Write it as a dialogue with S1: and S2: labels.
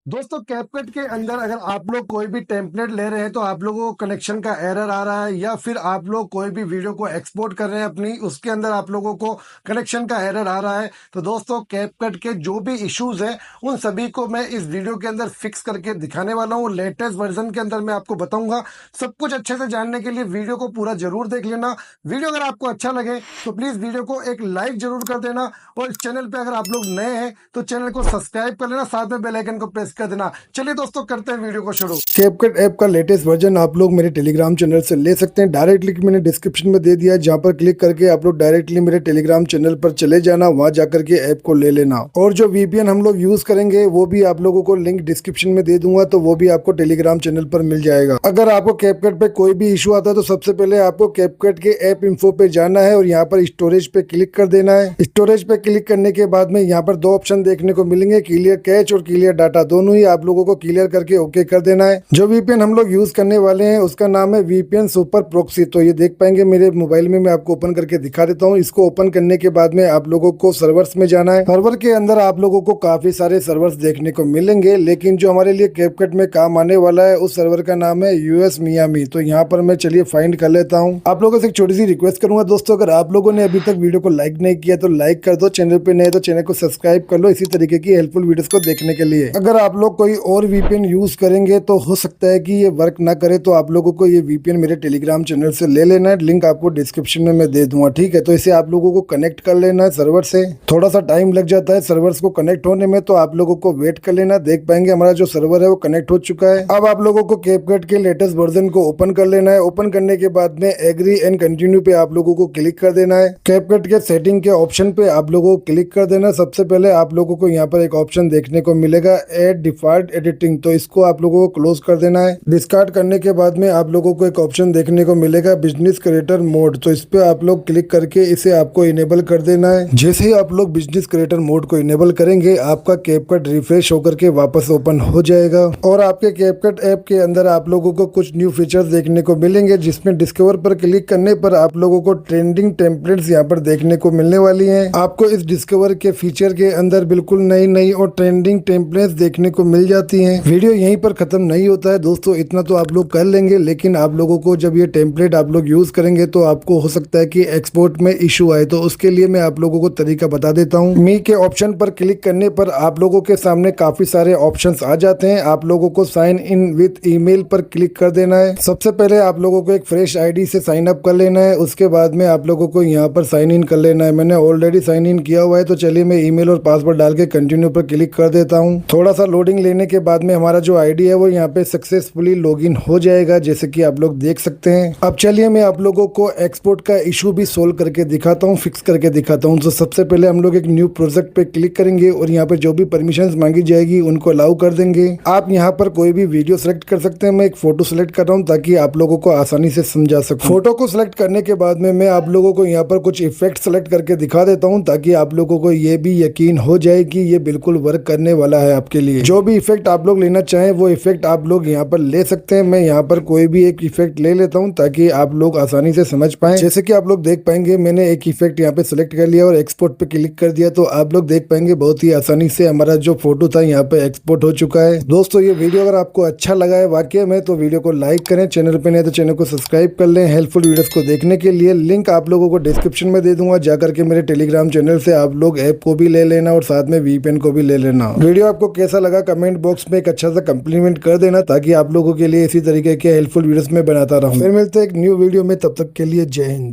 S1: दोस्तों कैपकट के अंदर अगर आप लोग कोई भी टेम्पलेट ले रहे हैं तो आप लोगों को कनेक्शन का एरर आ रहा है, या फिर आप लोग कोई भी वीडियो को एक्सपोर्ट कर रहे हैं अपनी, उसके अंदर आप लोगों को कनेक्शन का एरर आ रहा है, तो दोस्तों कैपकट के जो भी इश्यूज हैं उन सभी को मैं इस वीडियो के अंदर फिक्स करके दिखाने वाला हूँ। लेटेस्ट वर्जन के अंदर मैं आपको बताऊंगा। सब कुछ अच्छे से जानने के लिए वीडियो को पूरा जरूर देख लेना। वीडियो अगर आपको अच्छा लगे तो प्लीज वीडियो को एक लाइक जरूर कर देना, और इस चैनल पे अगर आप लोग नए हैं तो चैनल को सब्सक्राइब कर लेना, साथ में बेल आइकन को प्रेस कर देना। चलिए दोस्तों करते हैं वीडियो को शुरू। कैपकट ऐप का लेटेस्ट वर्जन आप लोग मेरे टेलीग्राम चैनल से ले सकते हैं। डायरेक्ट लिंक मैंने डिस्क्रिप्शन में दे दिया है, जहां पर क्लिक करके आप लोग डायरेक्टली मेरे टेलीग्राम चैनल पर चले जाना, वहां जाकर के ऐप को ले लेना। और जो वीपीएन हम लोग यूज करेंगे वो भी आप लोगों को लिंक डिस्क्रिप्शन में दे दूंगा, तो वो भी आपको टेलीग्राम चैनल पर मिल जाएगा। अगर आपको कैपकट पे कोई भी इशू आता है तो सबसे पहले आपको कैपकट के ऐप इन्फो पे जाना है और यहाँ पर स्टोरेज पे क्लिक कर देना है। स्टोरेज पे क्लिक करने के बाद में यहाँ पर दो ऑप्शन देखने को मिलेंगे, क्लियर कैच और क्लियर डाटा। दोनों ही आप लोगों को क्लियर करके ओके कर देना है। जो वीपीएन हम लोग यूज करने वाले हैं उसका नाम है वीपीएन सुपर प्रॉक्सी। तो ये देख पाएंगे मेरे मोबाइल में, मैं आपको ओपन करके दिखा देता हूँ। इसको ओपन करने के बाद में आप लोगों को सर्वर्स में जाना है। सर्वर के अंदर आप लोगों को काफी सारे सर्वर्स देखने को मिलेंगे, लेकिन जो हमारे लिए कैपकट में काम आने वाला है उस सर्वर का नाम है यूएस मियामी। तो यहाँ पर मैं चलिए फाइंड कर लेता हूँ। आप लोगों से एक छोटी सी रिक्वेस्ट करूंगा दोस्तों, अगर आप लोगों ने अभी तक वीडियो को लाइक नहीं किया तो लाइक कर दो, चैनल पे नए तो चैनल को सब्सक्राइब कर लो इसी तरीके की हेल्पफुल वीडियोस को देखने के लिए। अगर आप लोग कोई और वीपीएन यूज करेंगे तो हो सकता है कि ये वर्क ना करे, तो आप लोगों को ये वीपीएन मेरे टेलीग्राम चैनल से ले लेना है। लिंक आपको डिस्क्रिप्शन में मैं दे दूंगा, ठीक है। तो इसे आप लोगों को कनेक्ट कर लेना है सर्वर से। थोड़ा सा टाइम लग जाता है सर्वर्स को कनेक्ट होने में, तो आप लोगों को वेट कर लेना। देख पाएंगे हमारा जो सर्वर है वो कनेक्ट हो चुका है। अब आप लोगों को कैपकट के लेटेस्ट वर्जन को ओपन कर लेना है। ओपन करने के बाद में एग्री एंड कंटिन्यू पे आप लोगों को क्लिक कर देना है। कैपकट के सेटिंग के ऑप्शन पे आप लोगों को क्लिक कर देना। सबसे पहले आप लोगों को यहाँ पर एक ऑप्शन देखने को मिलेगा एड डिफॉल्ट एडिटिंग, तो इसको आप लोगों को क्लोज कर देना है। डिस्कार्ड करने के बाद में आप लोगों को एक ऑप्शन देखने को मिलेगा बिजनेस क्रिएटर मोड, तो इस पे आप लोग क्लिक करके इसे आपको इनेबल कर देना है। जैसे ही आप लोग बिजनेस क्रिएटर मोड को इनेबल करेंगे आपका कैपकट रिफ्रेश होकर के वापस ओपन हो जाएगा, और आपके कैपकट ऐप के अंदर आप लोगों को कुछ न्यू फीचर्स देखने को मिलेंगे, जिसमें डिस्कवर पर क्लिक करने पर आप लोगों को ट्रेंडिंग टेम्पलेट्स यहाँ पर देखने को मिलने वाली है। आपको इस डिस्कवर के फीचर के अंदर बिल्कुल नई नई और ट्रेंडिंग टेम्पलेट्स देखने को मिल जाती है। वीडियो यहीं पर खत्म नहीं होता है दोस्तों, इतना तो आप लोग कर लेंगे, लेकिन आप लोगों को जब ये टेम्पलेट आप लोग यूज करेंगे तो आपको हो सकता है कि एक्सपोर्ट में इशू आए, तो उसके लिए मैं आप लोगों को तरीका बता देता हूँ। मी के ऑप्शन पर क्लिक करने पर आप लोगों के सामने काफी सारे ऑप्शंस आ जाते हैं। आप लोगों को साइन इन विथ ईमेल पर क्लिक कर देना है। सबसे पहले आप लोगों को एक फ्रेश आईडी से साइन अप कर लेना है। उसके बाद में आप लोगों को यहाँ पर साइन इन कर लेना है। मैंने ऑलरेडी साइन इन किया हुआ है, तो चलिए मैं ईमेल और पासवर्ड डाल के कंटिन्यू पर क्लिक कर देता हूँ। थोड़ा सा लोडिंग लेने के बाद में हमारा जो आईडी है वो यहाँ पे सक्सेसफुली लॉगिन हो जाएगा, जैसे कि आप लोग देख सकते हैं। अब चलिए मैं आप लोगों को एक्सपोर्ट का इशू भी सोल्व करके दिखाता हूँ, फिक्स करके दिखाता हूँ। तो सबसे पहले हम लोग एक न्यू प्रोजेक्ट पे क्लिक करेंगे और यहाँ पे जो भी परमिशंस मांगी जाएगी उनको अलाउ कर देंगे। आप यहाँ पर कोई भी वीडियो सेलेक्ट कर सकते हैं। मैं एक फोटो सेलेक्ट कर रहा हूँ ताकि आप लोगों को आसानी से समझा सकूं। फोटो को सिलेक्ट करने के बाद में मैं आप लोगों को यहाँ पर कुछ इफेक्ट सेलेक्ट करके दिखा देता हूँ, ताकि आप लोगों को ये भी यकीन हो जाए कि ये बिल्कुल वर्क करने वाला है आपके लिए। जो भी इफेक्ट आप लोग लेना चाहें वो इफेक्ट आप लोग यहाँ पर ले सकते हैं। मैं यहाँ पर कोई भी एक इफेक्ट ले लेता हूँ ताकि आप लोग आसानी से समझ पाएं। जैसे कि आप लोग देख पाएंगे मैंने एक इफेक्ट यहाँ पे सिलेक्ट कर लिया और एक्सपोर्ट पे क्लिक कर दिया, तो आप लोग देख पाएंगे बहुत ही आसानी से हमारा जो फोटो था यहाँ पे एक्सपोर्ट हो चुका है। दोस्तों ये वीडियो अगर आपको अच्छा लगा है वाकई में, तो वीडियो को लाइक करें, चैनल पे नहीं तो चैनल को सब्सक्राइब कर लें। हेल्पफुल वीडियोस को देखने के लिए लिंक आप लोगों को डिस्क्रिप्शन में दे दूंगा, जाकर के मेरे टेलीग्राम चैनल से आप लोग ऐप को भी ले लेना और साथ में वीपीएन को भी ले लेना। वीडियो आपको कैसा लगा कमेंट बॉक्स में एक अच्छा सा कम्प्लीमेंट कर देना, ताकि आप लोगों के लिए इसी तरीके के हेल्पफुल वीडियोस में बनाता रहूं। फिर मिलते हैं एक न्यू वीडियो में, तब तक के लिए जय हिंद।